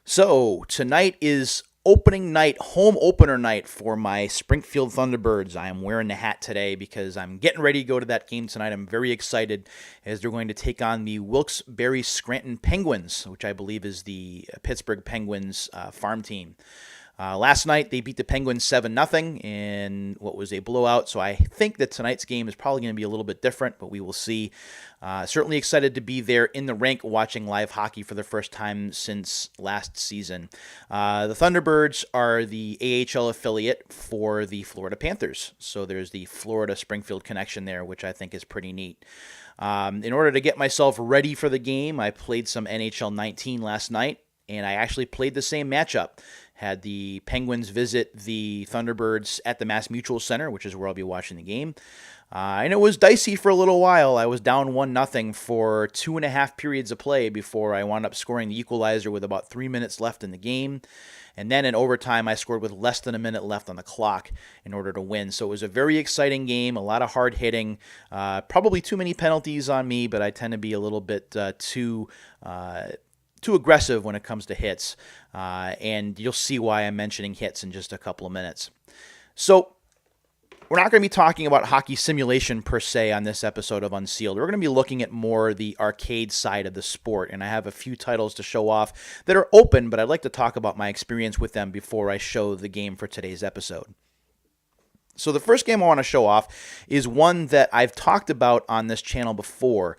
So tonight is opening night, home opener night for my Springfield Thunderbirds. I am wearing the hat today because I'm getting ready to go to that game tonight. I'm very excited as they're going to take on the Wilkes-Barre Scranton Penguins, which I believe is the Pittsburgh Penguins farm team. Last night, they beat the Penguins 7-0 in what was a blowout, so I think that tonight's game is probably going to be a little bit different, but we will see. Certainly excited to be there in the rink watching live hockey for the first time since last season. The Thunderbirds are the AHL affiliate for the Florida Panthers, so there's the Florida-Springfield connection there, which I think is pretty neat. In order to get myself ready for the game, I played some NHL 19 last night, and I actually played the same matchup. Had the Penguins visit the Thunderbirds at the Mass Mutual Center, which is where I'll be watching the game. And it was dicey for a little while. I was down 1-0 for 2.5 periods of play before I wound up scoring the equalizer with about 3 minutes left in the game. And then in overtime, I scored with less than a minute left on the clock in order to win. So it was a very exciting game, a lot of hard hitting, probably too many penalties on me, but I tend to be a little bit too aggressive when it comes to hits, and you'll see why I'm mentioning hits in just a couple of minutes. So we're not going to be talking about hockey simulation per se on this episode of Unsealed. We're going to be looking at more the arcade side of the sport, and I have a few titles to show off that are open, but I'd like to talk about my experience with them before I show the game for today's episode. So the first game I want to show off is one that I've talked about on this channel before.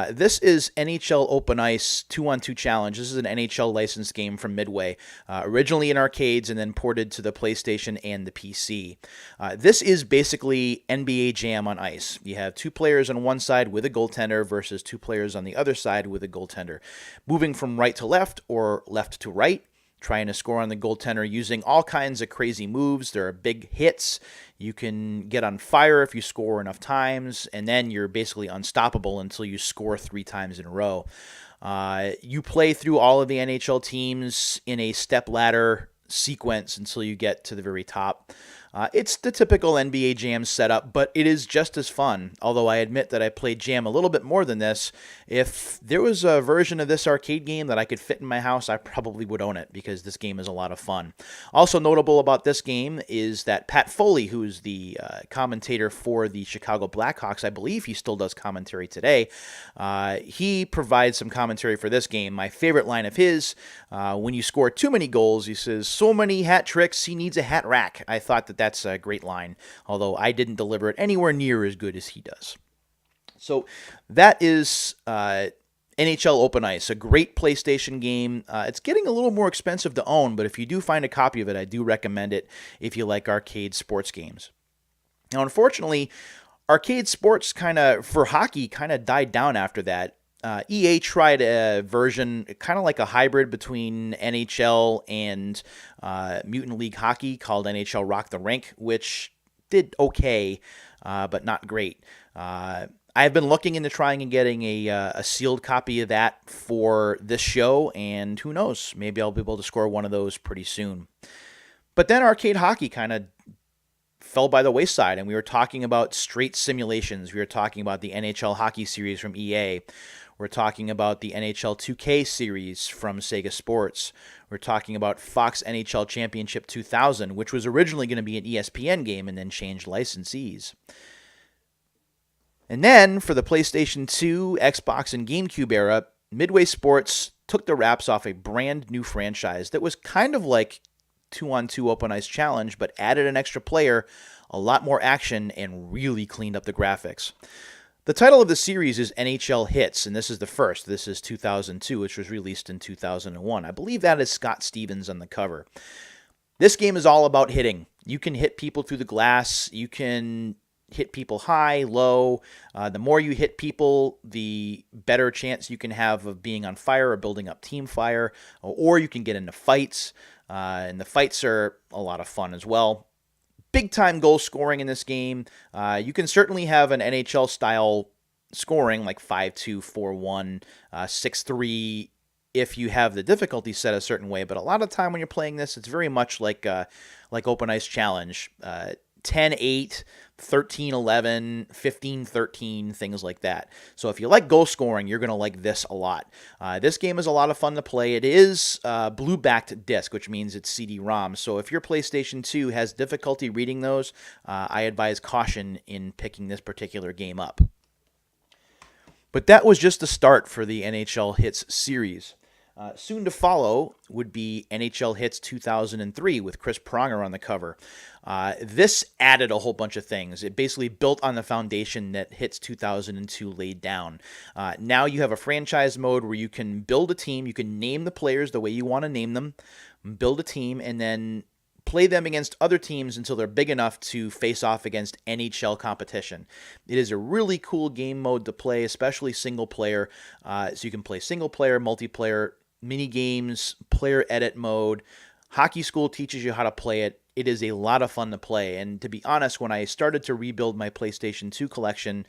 This is NHL Open Ice 2-on-2 Challenge. This is an NHL licensed game from Midway, originally in arcades and then ported to the PlayStation and the PC. This is basically NBA Jam on ice. You have two players on one side with a goaltender versus two players on the other side with a goaltender, moving from right to left or left to right, trying to score on the goaltender using all kinds of crazy moves. There are big hits. You can get on fire if you score enough times, and then you're basically unstoppable until you score 3 times in a row. You play through all of the NHL teams in a step-ladder sequence until you get to the very top. It's the typical NBA Jam setup, but it is just as fun, although I admit that I played Jam a little bit more than this. If there was a version of this arcade game that I could fit in my house, I probably would own it because this game is a lot of fun. Also notable about this game is that Pat Foley, who's the commentator for the Chicago Blackhawks, I believe he still does commentary today, he provides some commentary for this game. My favorite line of his, when you score too many goals, he says, "So many hat tricks, he needs a hat rack." I thought that that's a great line, although I didn't deliver it anywhere near as good as he does. So that is NHL Open Ice, a great PlayStation game. It's getting a little more expensive to own, but if you do find a copy of it, I do recommend it if you like arcade sports games. Now, unfortunately, arcade sports for hockey kind of died down after that. EA tried a version, kind of like a hybrid between NHL and Mutant League Hockey called NHL Rock the Rink, which did okay, but not great. I've been looking into trying and getting a sealed copy of that for this show, and who knows, maybe I'll be able to score one of those pretty soon. But then arcade hockey kind of fell by the wayside, and we were talking about straight simulations. We were talking about the NHL Hockey Series from EA. We're talking about the NHL 2K series from Sega Sports. We're talking about Fox NHL Championship 2000, which was originally going to be an ESPN game and then changed licensees. And then, for the PlayStation 2, Xbox, and GameCube era, Midway Sports took the wraps off a brand new franchise that was kind of like 2-on-2 Open Ice Challenge, but added an extra player, a lot more action, and really cleaned up the graphics. The title of the series is NHL Hits, and this is the first. This is 2002, which was released in 2001. I believe that is Scott Stevens on the cover. This game is all about hitting. You can hit people through the glass. You can hit people high, low. The more you hit people, the better chance you can have of being on fire or building up team fire, or you can get into fights, and the fights are a lot of fun as well. Big-time goal scoring in this game. You can certainly have an NHL-style scoring, like 5-2, 4-1, 6-3, if you have the difficulty set a certain way. But a lot of time when you're playing this, it's very much like Open Ice Challenge. 10-8, 13-11, 15-13, things like that. So if you like goal scoring, you're going to like this a lot. This game is a lot of fun to play. It is blue-backed disc, which means it's CD-ROM. So if your PlayStation 2 has difficulty reading those, I advise caution in picking this particular game up. But that was just the start for the NHL Hits series. Soon to follow would be NHL Hits 2003 with Chris Pronger on the cover. This added a whole bunch of things. It basically built on the foundation that Hits 2002 laid down. Now you have a franchise mode where you can build a team, you can name the players the way you want to name them, build a team, and then play them against other teams until they're big enough to face off against NHL competition. It is a really cool game mode to play, especially single player. So you can play single player, multiplayer, mini games, player edit mode. Hockey School teaches you how to play it. It is a lot of fun to play. And to be honest, when I started to rebuild my PlayStation 2 collection,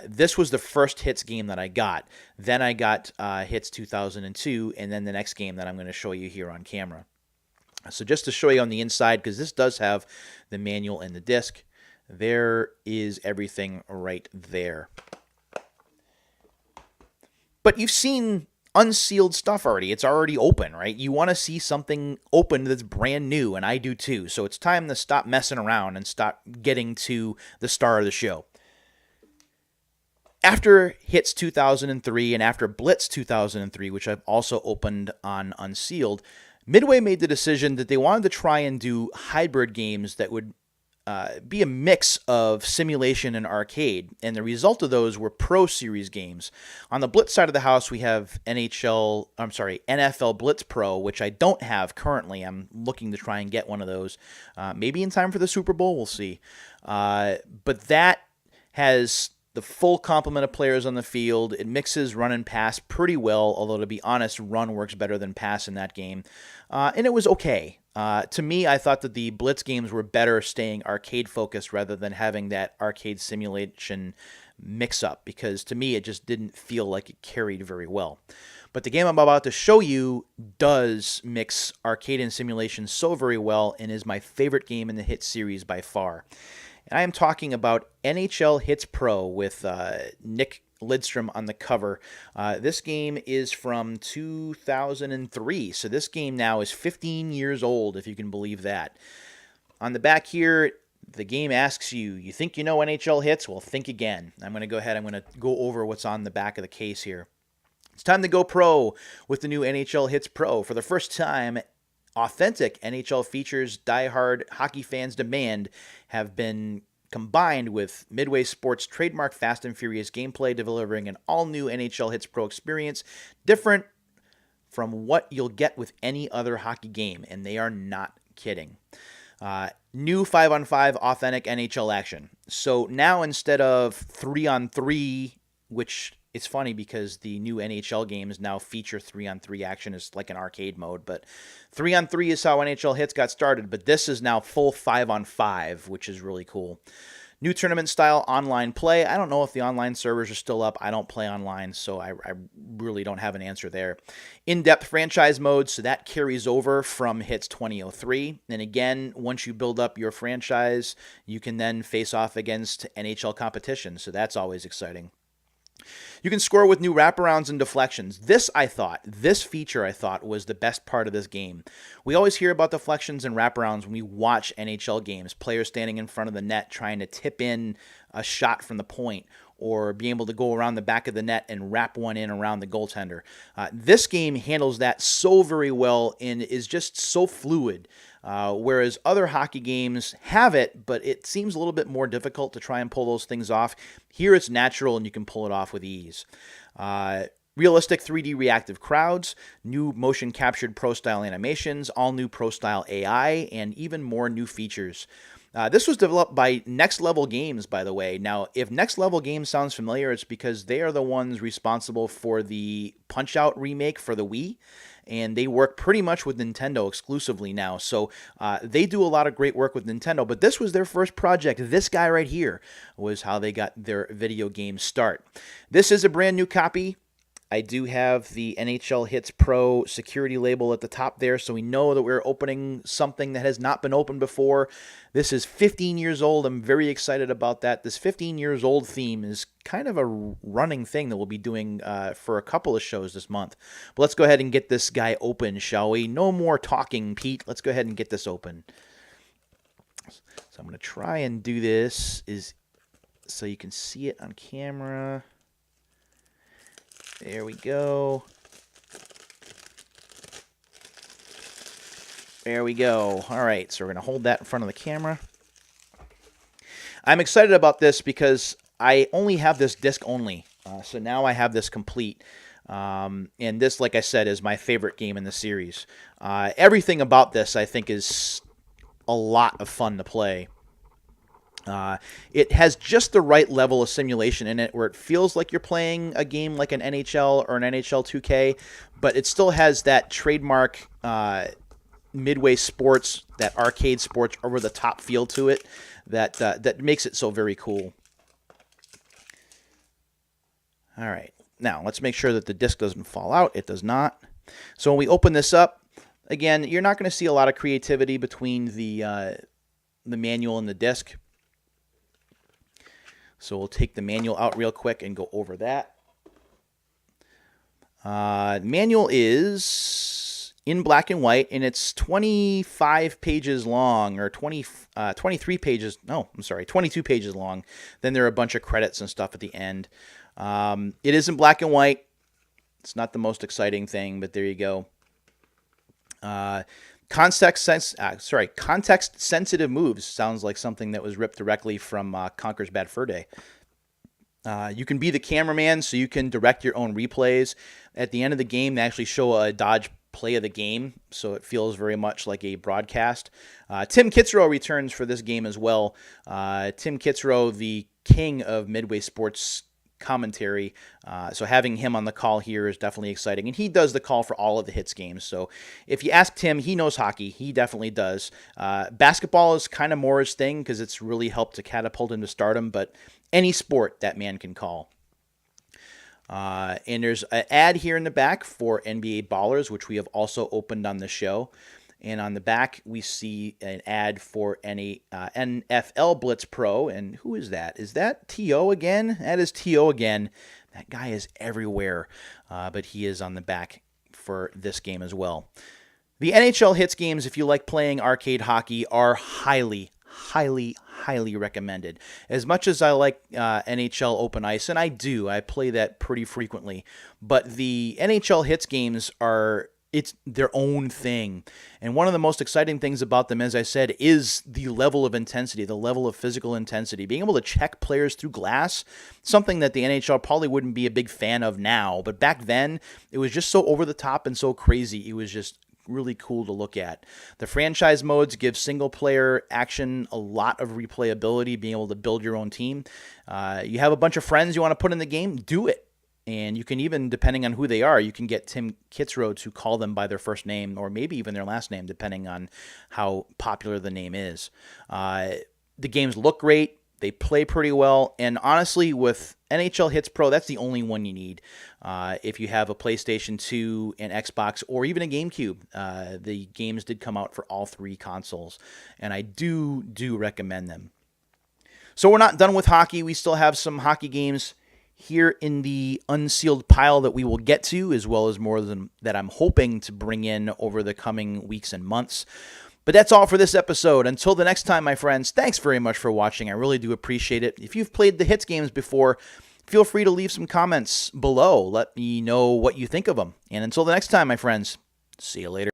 this was the first Hits game that I got. Then I got Hits 2002, and then the next game that I'm going to show you here on camera. So just to show you on the inside, because this does have the manual and the disc, there is everything right there. But you've seen unsealed stuff already. It's already open, right? You want to see something open that's brand new, and I do too. So it's time to stop messing around and stop getting to the star of the show. After Hits 2003 and after Blitz 2003, which I've also opened on Unsealed, Midway made the decision that they wanted to try and do hybrid games that would be a mix of simulation and arcade, and the result of those were Pro Series games. On the Blitz side of the house, we have NFL Blitz Pro, which I don't have currently. I'm looking to try and get one of those, maybe in time for the Super Bowl. We'll see. But that has the full complement of players on the field. It mixes run and pass pretty well, although to be honest, run works better than pass in that game. And it was okay. To me, I thought that the Blitz games were better staying arcade-focused rather than having that arcade simulation mix-up, because to me, it just didn't feel like it carried very well. But the game I'm about to show you does mix arcade and simulation so very well and is my favorite game in the Hit series by far. And I am talking about NHL Hits Pro with Nick Lidstrom on the cover. This game is from 2003, so this game now is 15 years old, if you can believe that. On the back here, the game asks you, you think you know NHL Hits? Well, think again. I'm going to go over what's on the back of the case here. It's time to go pro with the new NHL Hits Pro. For the first time, authentic NHL features diehard hockey fans demand have been combined with Midway Sports' trademark Fast and Furious gameplay, delivering an all-new NHL Hits Pro experience, different from what you'll get with any other hockey game, and they are not kidding. New 5-on-5 authentic NHL action. So now instead of 3-on-3, which it's funny because the new NHL games now feature 3-on-3 action as like an arcade mode, but 3-on-3 is how NHL Hits got started, but this is now full 5-on-5, which is really cool. New tournament-style online play. I don't know if the online servers are still up. I don't play online, so I really don't have an answer there. In-depth franchise mode, so that carries over from Hits 2003. And again, once you build up your franchise, you can then face off against NHL competition, so that's always exciting. You can score with new wraparounds and deflections. This feature I thought was the best part of this game. We always hear about deflections and wraparounds when we watch NHL games. Players standing in front of the net trying to tip in a shot from the point, or being able to go around the back of the net and wrap one in around the goaltender. This game handles that so very well and is just so fluid. Whereas other hockey games have it, but it seems a little bit more difficult to try and pull those things off. Here it's natural and you can pull it off with ease. Realistic 3D reactive crowds, new motion captured pro-style animations, all new pro-style AI, and even more new features. This was developed by Next Level Games, by the way. Now, if Next Level Games sounds familiar, it's because they are the ones responsible for the Punch-Out remake for the Wii, and they work pretty much with Nintendo exclusively now. So they do a lot of great work with Nintendo, but this was their first project. This guy right here was how they got their video game start. This is a brand new copy. I do have the NHL Hits Pro security label at the top there, so we know that we're opening something that has not been opened before. This is 15 years old. I'm very excited about that. This 15 years old theme is kind of a running thing that we'll be doing for a couple of shows this month. But let's go ahead and get this guy open, shall we? No more talking, Pete. Let's go ahead and get this open. So I'm going to try and do this so you can see it on camera. There we go. There we go. All right, so we're going to hold that in front of the camera. I'm excited about this because I only have this disc only. So now I have this complete. And this, like I said, is my favorite game in the series. Everything about this, I think, is a lot of fun to play. It has just the right level of simulation in it where it feels like you're playing a game like an NHL or an NHL 2K, but it still has that trademark Midway Sports, that arcade sports over-the-top feel to it that makes it so very cool. All right, now let's make sure that the disc doesn't fall out. It does not. So when we open this up, again, you're not going to see a lot of creativity between the manual and the disc. So we'll take the manual out real quick and go over that. Manual is in black and white, and it's 25 pages long, or 23 pages. No, I'm sorry, 22 pages long. Then there are a bunch of credits and stuff at the end. It is in black and white. It's not the most exciting thing, but there you go. Context-sensitive moves sounds like something that was ripped directly from Conker's Bad Fur Day. You can be the cameraman, so you can direct your own replays. At the end of the game, they actually show a dodge play of the game, so it feels very much like a broadcast. Tim Kitzrow returns for this game as well. Tim Kitzrow, the king of Midway Sports commentary, so having him on the call here is definitely exciting, and he does the call for all of the Hits games. So if you ask Tim, he knows hockey. He definitely does. Basketball is kind of more his thing because it's really helped to catapult him to stardom, but any sport that man can call. And there's an ad here in the back for NBA Ballers, which we have also opened on the show. And on the back, we see an ad for NFL Blitz Pro. And who is that? Is that T.O. again? That is T.O. again. That guy is everywhere. But he is on the back for this game as well. The NHL Hits games, if you like playing arcade hockey, are highly recommended. As much as I like NHL Open Ice, and I do, I play that pretty frequently, but the NHL Hits games it's their own thing. And one of the most exciting things about them, as I said, is the level of intensity, the level of physical intensity. Being able to check players through glass, something that the NHL probably wouldn't be a big fan of now. But back then, it was just so over the top and so crazy. It was just really cool to look at. The franchise modes give single-player action a lot of replayability, being able to build your own team. You have a bunch of friends you want to put in the game, do it. And you can even, depending on who they are, you can get Tim Kitzrow to call them by their first name or maybe even their last name, depending on how popular the name is. The games look great. They play pretty well. And honestly, with NHL Hits Pro, that's the only one you need. If you have a PlayStation 2, an Xbox, or even a GameCube, the games did come out for all three consoles. And I do recommend them. So we're not done with hockey. We still have some hockey games here in the unsealed pile that we will get to, as well as more than that I'm hoping to bring in over the coming weeks and months. But that's all for this episode. Until the next time, my friends, thanks very much for watching. I really do appreciate it. If you've played the Hits games before, feel free to leave some comments below. Let me know what you think of them. And until the next time, my friends, see you later.